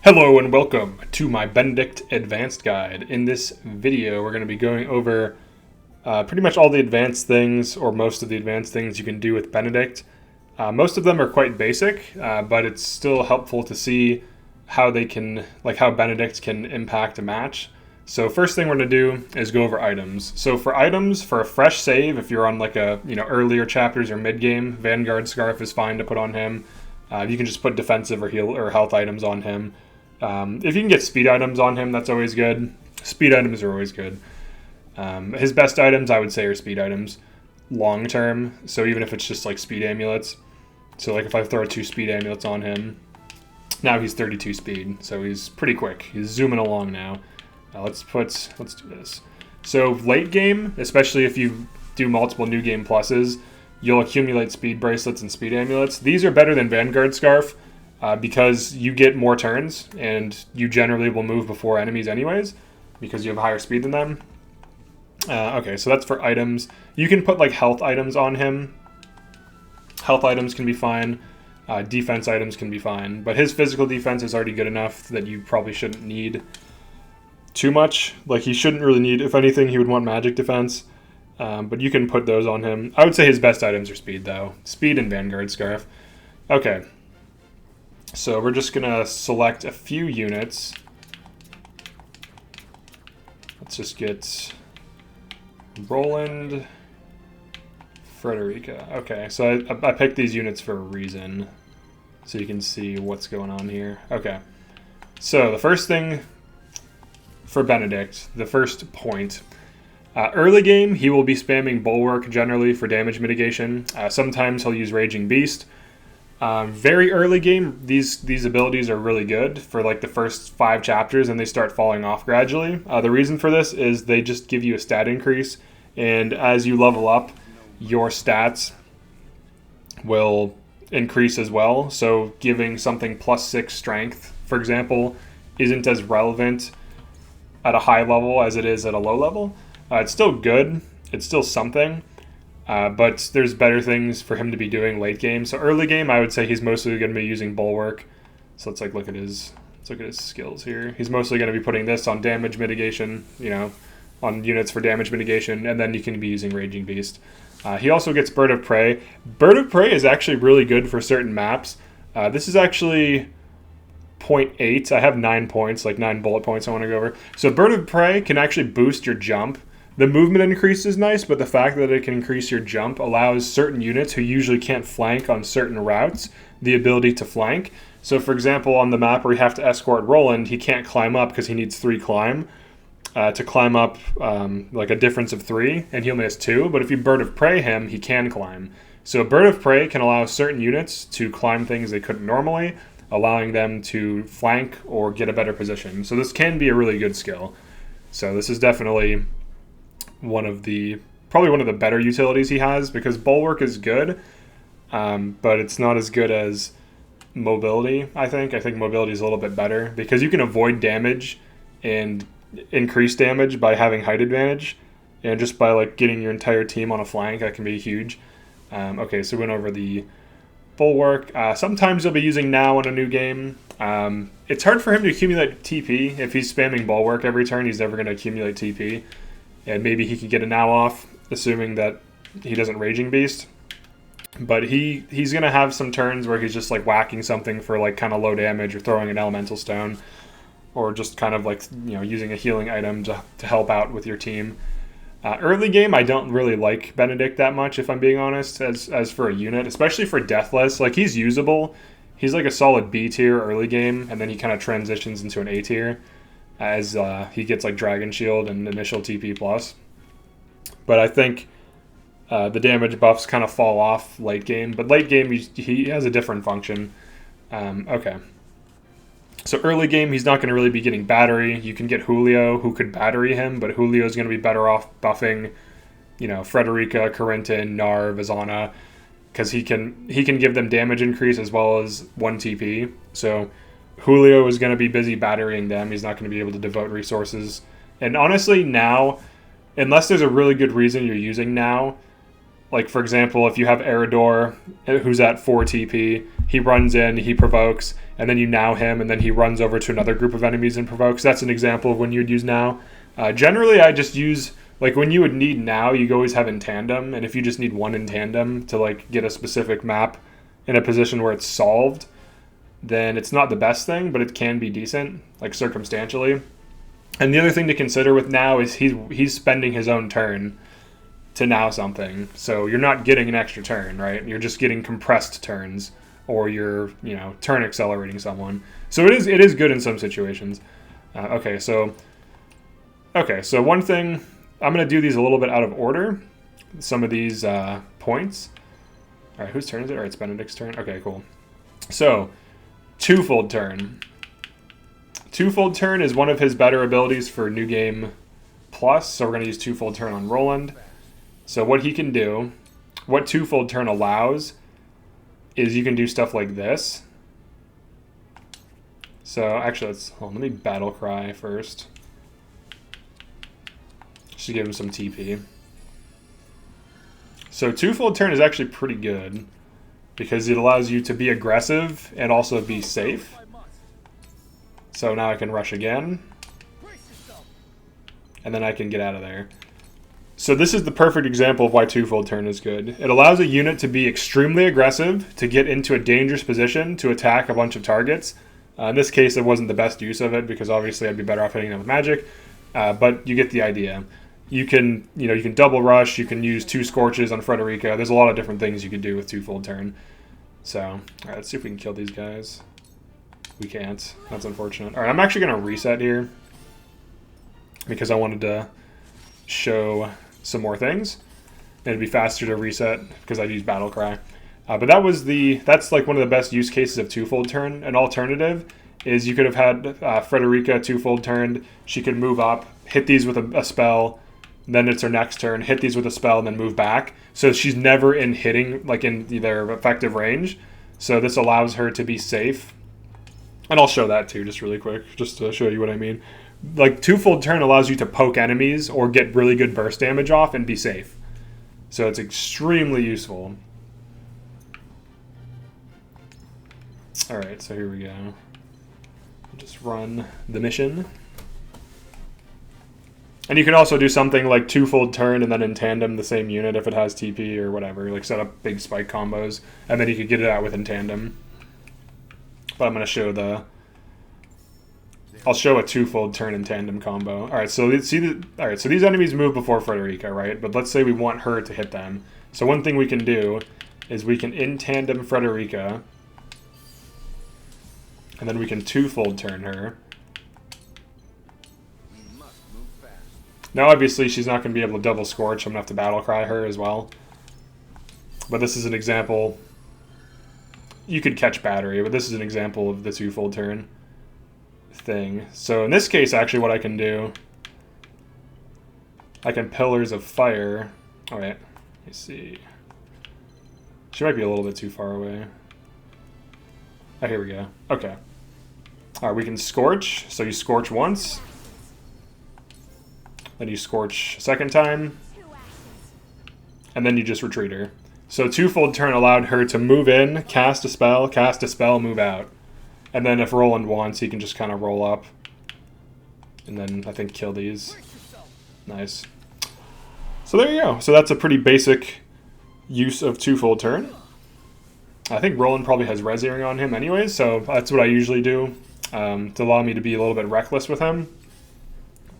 Hello and welcome to my Benedict Advanced Guide. In this video, we're going to be going over pretty much all the advanced things, or most of the advanced things you can do with Benedict. Most of them are quite basic, but it's still helpful to see how they can, how Benedict can impact a match. So first thing we're going to do is go over items. So for items, for a fresh save, if you're on earlier chapters or mid game, Vanguard Scarf is fine to put on him. You can just put defensive or heal or health items on him. If you can get speed items on him, that's always good. Speed items are always good. His best items, I would say, are speed items long term. So even if it's just like speed amulets. So like if I throw 2 speed amulets on him, now he's 32 speed. So he's pretty quick. He's zooming along now. Let's do this. So late game, especially if you do multiple new game pluses, you'll accumulate speed bracelets and speed amulets. These are better than Vanguard Scarf because you get more turns and you generally will move before enemies anyways because you have higher speed than them. Okay, so that's for items. You can put like health items on him. Health items can be fine. Defense items can be fine. But his physical defense is already good enough that you probably shouldn't need too much. Like he shouldn't really need, if anything, he would want magic defense. But you can put those on him. I would say his best items are speed, though. Speed and Vanguard Scarf. Okay. So we're just going to select a few units. Let's just get Roland, Frederica. Okay, so I picked these units for a reason. So you can see what's going on here. Okay. So the first thing for Benedict, the first point. Early game, he will be spamming Bulwark generally for damage mitigation. Sometimes he'll use Raging Beast. Very early game, these abilities are really good for like the first 5 chapters, and they start falling off gradually. The reason for this is they just give you a stat increase, and as you level up, your stats will increase as well. So giving something +6 strength, for example, isn't as relevant at a high level as it is at a low level. It's still good. It's still something. But there's better things for him to be doing late game. So early game, I would say he's mostly going to be using Bulwark. So let's look at his skills here. He's mostly going to be putting this on damage mitigation, on units for damage mitigation, and then you can be using Raging Beast. He also gets Bird of Prey. Bird of Prey is actually really good for certain maps. This is actually 0.8. I have 9 points, like 9 bullet points I want to go over. So Bird of Prey can actually boost your jump. The movement increase is nice, but the fact that it can increase your jump allows certain units who usually can't flank on certain routes the ability to flank. So for example, on the map where you have to escort Roland, he can't climb up because he needs 3 climb. To climb up like a difference of 3, and he only has 2. But if you Bird of Prey him, he can climb. So Bird of Prey can allow certain units to climb things they couldn't normally, allowing them to flank or get a better position. So this can be a really good skill. So this is definitely probably one of the better utilities he has, because Bulwark is good, but it's not as good as mobility, I think. I think mobility is a little bit better, because you can avoid damage and increase damage by having height advantage, and just by like getting your entire team on a flank, that can be huge. Okay, so we went over the Bulwark. Sometimes he'll be using Now in a new game. It's hard for him to accumulate TP. If he's spamming Bulwark every turn, he's never going to accumulate TP. And maybe he can get a Now off, assuming that he doesn't Raging Beast. But he's going to have some turns where he's just like whacking something for like kind of low damage, or throwing an Elemental Stone, or just kind of like, using a healing item to help out with your team. Early game, I don't really like Benedict that much, if I'm being honest, as for a unit, especially for Deathless. Like, he's usable. He's like a solid B tier early game, and then he kind of transitions into an A tier as he gets like Dragon Shield and initial TP plus. But I think the damage buffs kind of fall off late game. But late game, he has a different function. Okay. So early game, he's not going to really be getting battery. You can get Julio, who could battery him, but Julio is going to be better off buffing, Frederica, Corinton, Narv, Azana, because he can give them damage increase as well as 1 TP. So Julio is going to be busy batterying them. He's not going to be able to devote resources. And honestly, now, unless there's a really good reason you're using Now, Like, for example, if you have Eridor, who's at 4 TP, he runs in, he provokes, and then you now him, and then he runs over to another group of enemies and provokes. That's an example of when you'd use now. Generally, I just use, like, when you would need now, you always have in tandem, and if you just need one in tandem to, like, get a specific map in a position where it's solved, then it's not the best thing, but it can be decent, like, circumstantially. And the other thing to consider with now is he's spending his own turn to now something. So you're not getting an extra turn, right? You're just getting compressed turns, or you're, you know, turn accelerating someone. So it is good in some situations. Okay, so one thing, I'm going to do these a little bit out of order, some of these points. All right, whose turn is it? All right, it's Benedict's turn. Okay, cool. So, Twofold Turn. Twofold Turn is one of his better abilities for New Game Plus, so we're going to use Twofold Turn on Roland. So what he can do, what Twofold Turn allows, is you can do stuff like this. So actually, let me Battle Cry first. Should give him some TP. So Twofold Turn is actually pretty good, because it allows you to be aggressive and also be safe. So now I can rush again, and then I can get out of there. So this is the perfect example of why Twofold Turn is good. It allows a unit to be extremely aggressive, to get into a dangerous position, to attack a bunch of targets. In this case, it wasn't the best use of it, because obviously I'd be better off hitting them with magic, but you get the idea. You can double rush, you can use 2 Scorches on Frederica. There's a lot of different things you could do with Twofold Turn. So, alright, let's see if we can kill these guys. We can't. That's unfortunate. Alright, I'm actually going to reset here, because I wanted to show some more things. It'd be faster to reset because I'd use Battle Cry. But that's like one of the best use cases of Twofold Turn. An alternative is you could have had Frederica Twofold Turned. She could move up, hit these with a spell, then it's her next turn, hit these with a spell, and then move back. So she's never in hitting, like in their effective range. So this allows her to be safe. And I'll show that too, just really quick, just to show you what I mean. Like, Twofold Turn allows you to poke enemies or get really good burst damage off and be safe. So it's extremely useful. Alright, so here we go. Just run the mission. And you can also do something like Twofold Turn and then in tandem the same unit if it has TP or whatever. Like, set up big spike combos, and then you could get it out with in tandem. But I'm going to show I'll show a Twofold Turn and tandem combo. Alright, so these enemies move before Frederica, right? But let's say we want her to hit them. So one thing we can do is we can in tandem Frederica, and then we can Twofold Turn her. Now obviously she's not going to be able to double Scorch, so I'm going to have to Battle Cry her as well. But this is an example. You could catch Battery, but this is an example of the Twofold Turn thing. So in this case, actually, what I can do, I can Pillars of Fire. Oh wait, let me see. She might be a little bit too far away. Oh, here we go. Okay. Alright, we can Scorch. So you Scorch once. Then you Scorch a second time. And then you just retreat her. So Twofold Turn allowed her to move in, cast a spell, move out. And then if Roland wants, he can just kind of roll up. And then, I think, kill these. Nice. So there you go. So that's a pretty basic use of Twofold Turn. I think Roland probably has Res Earring on him anyways, so that's what I usually do to allow me to be a little bit reckless with him.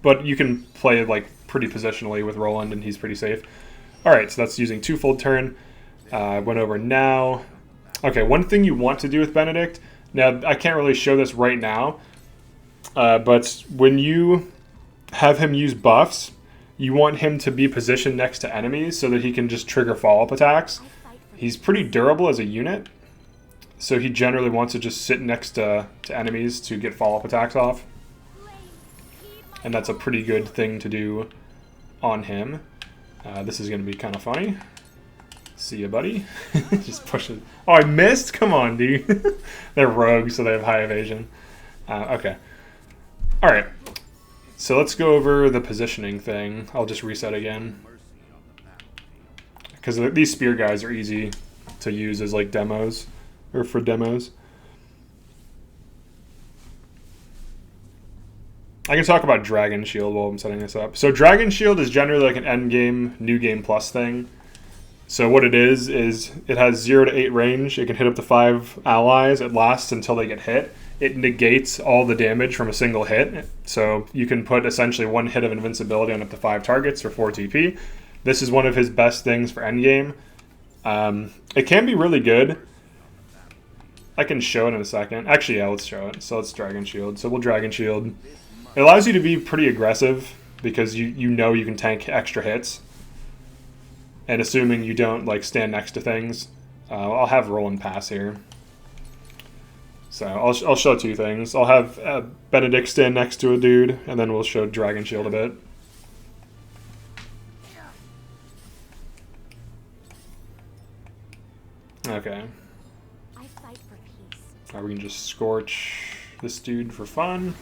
But you can play like pretty positionally with Roland, and he's pretty safe. Alright, so that's using Twofold Turn. Went over now. Okay, one thing you want to do with Benedict... Now, I can't really show this right now, but when you have him use buffs, you want him to be positioned next to enemies so that he can just trigger follow-up attacks. He's pretty durable as a unit, so he generally wants to just sit next to enemies to get follow-up attacks off. And that's a pretty good thing to do on him. This is going to be kind of funny. See ya, buddy. Just push it. Oh, I missed? Come on, dude. They're rogues, so they have high evasion. Okay. Alright. So let's go over the positioning thing. I'll just reset again. because these spear guys are easy to use as like demos, or for demos. I can talk about Dragon Shield while I'm setting this up. So Dragon Shield is generally like an end game, new game plus thing. So what it is it has 0 to 8 range. It can hit up to 5 allies. It lasts until they get hit. It negates all the damage from a single hit. So you can put essentially 1 hit of invincibility on up to 5 targets for 4 TP. This is one of his best things for endgame. It can be really good. I can show it in a second. Actually, yeah, let's show it. So let's Dragon Shield. So we'll Dragon Shield. It allows you to be pretty aggressive because you know you can tank extra hits. And assuming you don't like stand next to things, I'll have roll and pass here. So I'll show 2 things. I'll have Benedict stand next to a dude, and then we'll show Dragon Shield a bit. Okay. I fight for peace. Alright, we can just scorch this dude for fun.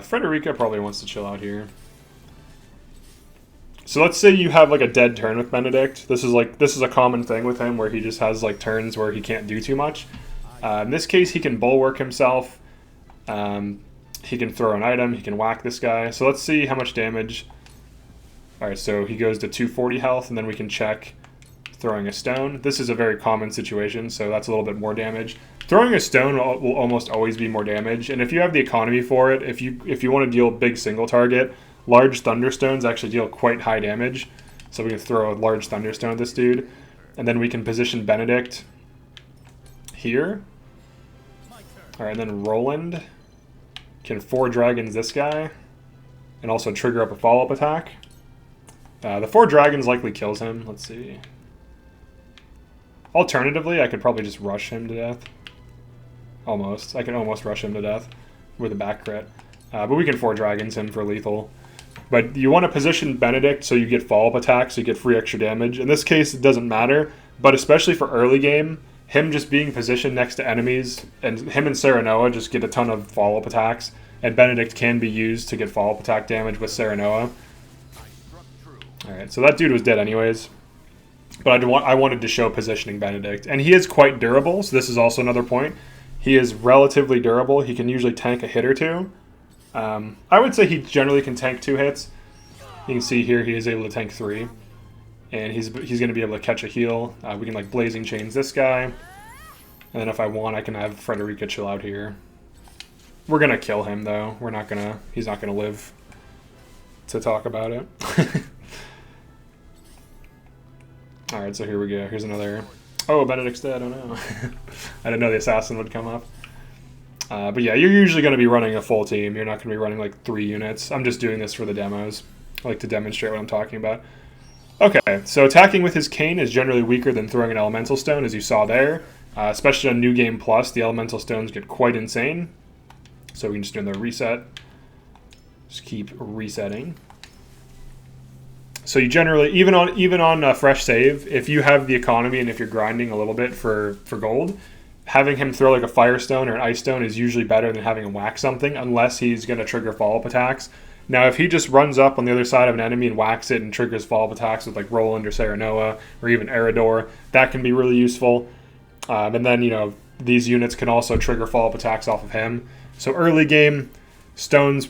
Frederica probably wants to chill out here. So let's say you have like a dead turn with Benedict. This is a common thing with him where he just has like turns where he can't do too much. In this case, he can bulwark himself. He can throw an item. He can whack this guy. So let's see how much damage. All right, so he goes to 240 health, and then we can check throwing a stone. This is a very common situation, so that's a little bit more damage. Throwing a stone will almost always be more damage, and if you have the economy for it, if you want to deal big single target, large thunderstones actually deal quite high damage. So we can throw a large thunderstone at this dude, and then we can position Benedict here. All right, and then Roland can 4 dragons this guy, and also trigger up a follow-up attack. The 4 dragons likely kills him. Let's see. Alternatively, I could probably just rush him to death. Almost. I can almost rush him to death with a back crit. But we can 4 dragons him for lethal. But you want to position Benedict so you get follow-up attacks, so you get free extra damage. In this case, it doesn't matter, but especially for early game, him just being positioned next to enemies, and him and Serenoa just get a ton of follow-up attacks, and Benedict can be used to get follow-up attack damage with Serenoa. Alright, so that dude was dead anyways. But I wanted to show positioning Benedict. And he is quite durable, so this is also another point. He is relatively durable. He can usually tank a hit or 2. I would say he generally can tank 2 hits. You can see here he is able to tank 3. And he's going to be able to catch a heal. We can like Blazing Chains this guy. And then if I want, I can have Frederica chill out here. We're going to kill him though. He's not going to live to talk about it. Alright, so here we go. Here's another... Oh, Benedict's dead. Oh no. I didn't know the assassin would come up. But yeah, you're usually going to be running a full team. You're not going to be running like 3 units. I'm just doing this for the demos. I like to demonstrate what I'm talking about. Okay, so attacking with his cane is generally weaker than throwing an elemental stone, as you saw there. Especially on New Game Plus, the elemental stones get quite insane. So we can just do another reset. Just keep resetting. So you generally, even on fresh save, if you have the economy and if you're grinding a little bit for gold, having him throw like a firestone or an ice stone is usually better than having him whack something, unless he's going to trigger follow-up attacks. Now, if he just runs up on the other side of an enemy and whacks it and triggers follow-up attacks with like Roland or Serenoa or even Eridor, that can be really useful. And then, you know, these units can also trigger follow-up attacks off of him. So early game, stones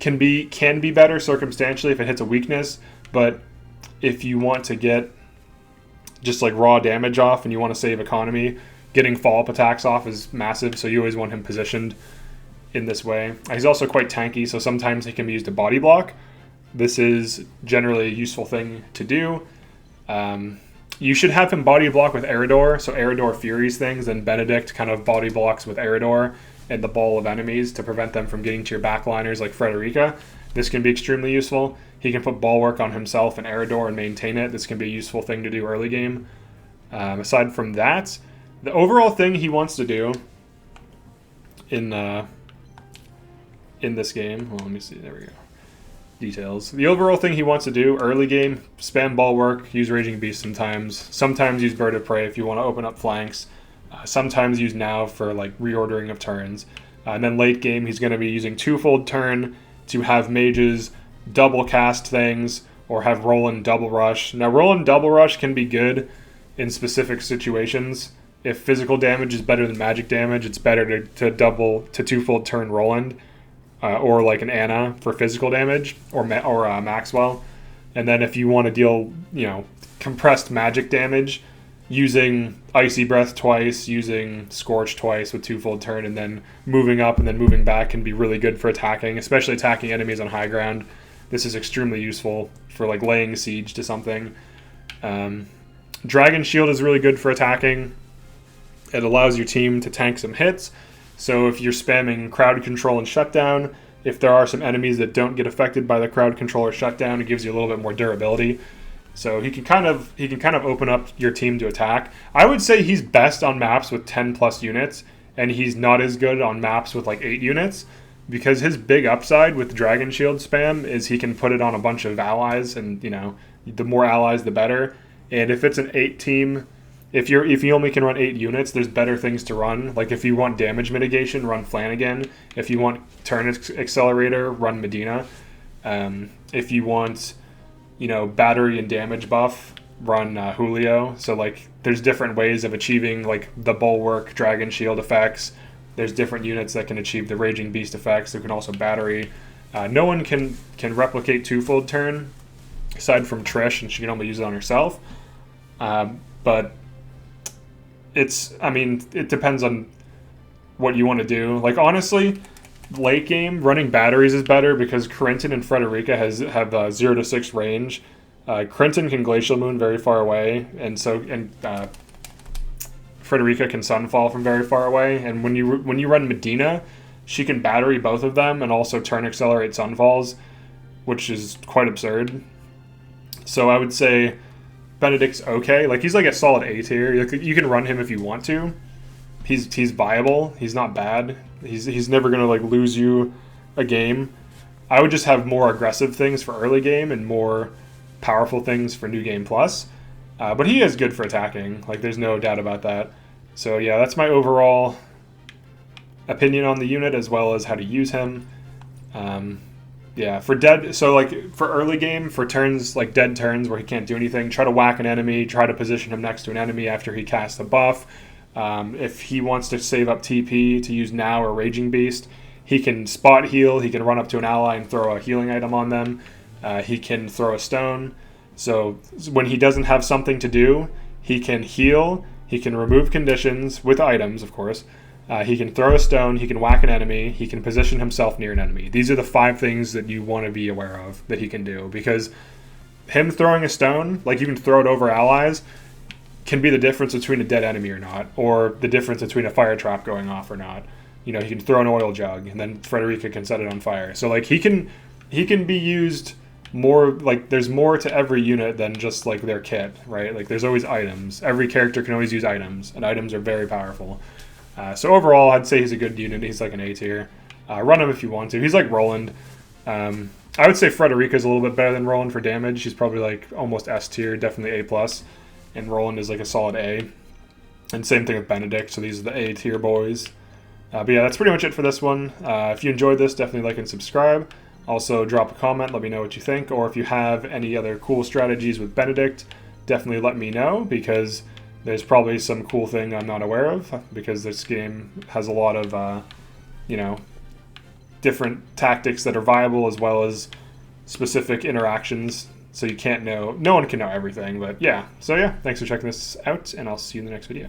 can be better circumstantially if it hits a weakness. But if you want to get just like raw damage off and you want to save economy, getting follow-up attacks off is massive, so you always want him positioned in this way. He's also quite tanky, so sometimes he can be used to body block. This is generally a useful thing to do. You should have him body block with Eridor, so Eridor furies things, and Benedict kind of body blocks with Eridor and the ball of enemies to prevent them from getting to your backliners like Frederica. This can be extremely useful. He can put Bulwark on himself and Eridor and maintain it. This can be a useful thing to do early game. Aside from that, the overall thing he wants to do in this game... Well, let me see. There we go. Details. The overall thing he wants to do early game, spam Bulwark, use Raging Beast sometimes use Bird of Prey if you want to open up flanks. Sometimes use Now for like reordering of turns. And then late game, he's going to be using Twofold Turn to have mages double cast things, or have Roland double rush. Now, Roland double rush can be good in specific situations. If physical damage is better than magic damage, it's better to twofold turn Roland, or like an Anna for physical damage, or Maxwell. And then if you want to deal, compressed magic damage, using Icy Breath twice, using Scorch twice with twofold turn, and then moving up and then moving back can be really good for attacking, especially attacking enemies on high ground. This is extremely useful for like laying siege to something. Dragon Shield is really good for attacking. It allows your team to tank some hits. So if you're spamming crowd control and shutdown, if there are some enemies that don't get affected by the crowd control or shutdown, it gives you a little bit more durability. So he can kind of open up your team to attack. I would say he's best on maps with 10 plus units, and he's not as good on maps with like 8 units, because his big upside with Dragon Shield spam is he can put it on a bunch of allies, and the more allies the better. And if it's an 8 team, if you only can run 8 units, there's better things to run. Like if you want damage mitigation, run Flanagan. If you want turn accelerator, run Medina. If you want battery and damage buff, run Julio. So like there's different ways of achieving like the Bulwark, Dragon Shield effects. There's different units that can achieve the Raging Beast effects. There can also battery. No one can replicate twofold turn aside from Trish, and she can only use it on herself. But it depends on what you want to do. Like honestly, late game running batteries is better because Corentin and Frederica have 0 to 6 range. Corentin can Glacial Moon very far away, and Frederica can Sunfall from very far away. And when you run Medina, she can battery both of them and also turn accelerate Sunfalls, which is quite absurd. So I would say Benedict's okay. Like he's like a solid A tier. You can run him if you want to. He's viable. He's not bad. He's never gonna like lose you a game. I would just have more aggressive things for early game and more powerful things for New Game Plus. But he is good for attacking. Like there's no doubt about that. So yeah, that's my overall opinion on the unit as well as how to use him. For early game, for turns like dead turns where he can't do anything, try to whack an enemy, try to position him next to an enemy after he casts a buff. If he wants to save up TP to use Now or Raging Beast, he can spot heal, he can run up to an ally and throw a healing item on them. He can throw a stone. So when he doesn't have something to do, he can heal, he can remove conditions with items, of course. He can throw a stone, he can whack an enemy, he can position himself near an enemy. These are the 5 things that you want to be aware of that he can do, because him throwing a stone, like you can throw it over allies, can be the difference between a dead enemy or not, or the difference between a fire trap going off or not. He can throw an oil jug, and then Frederica can set it on fire. So like he can be used more, like there's more to every unit than just like their kit, right? Like there's always items. Every character can always use items, and items are very powerful. So overall, I'd say he's a good unit. He's like an A tier. Run him if you want to. He's like Roland. I would say Frederica's a little bit better than Roland for damage. He's probably like almost S tier, definitely A+. And Roland is like a solid A. And same thing with Benedict. So these are the A tier boys. But yeah, that's pretty much it for this one. If you enjoyed this, definitely like and subscribe. Also, drop a comment. Let me know what you think. Or if you have any other cool strategies with Benedict, definitely let me know, because there's probably some cool thing I'm not aware of, because this game has a lot of, different tactics that are viable, as well as specific interactions. So you can't know, no one can know everything, but yeah. So yeah, thanks for checking this out, and I'll see you in the next video.